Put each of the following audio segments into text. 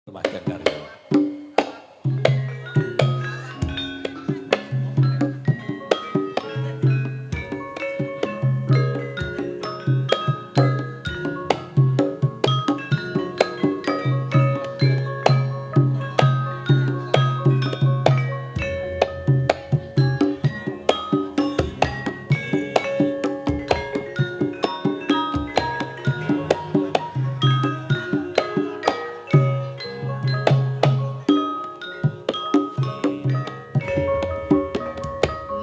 Lumayan karya.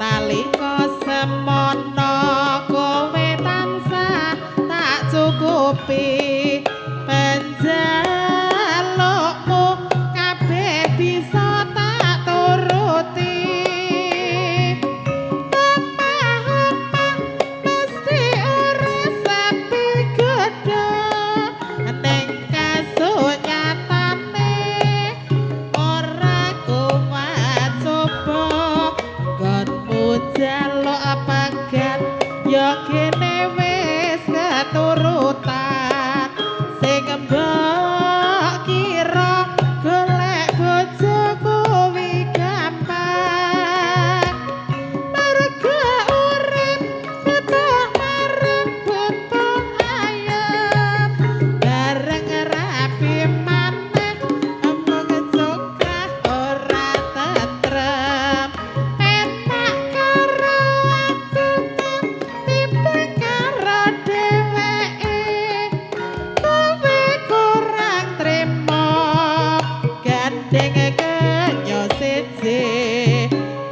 Nalika semono kowe tansah tak cukupi penjalukmu kabeh bisa tak turuti omah-omah mesti ora sepi gedhe ning kasunyatane ora kuat coba nggonmu jaluk pagat ya kene wis keturutan sing mbok kira golek bojo kuwi gampang merga urip butuh marem butuh ayem bareng rapi maneh omong cukrah ora tentrem penak karo aku timbang karo dheweke kowe kurang trimo gandeng kenyo siji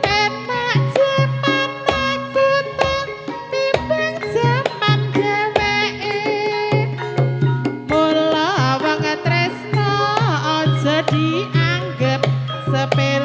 enak jaman aku timbang jaman dheweke mula wong tresno aja dianggep sepele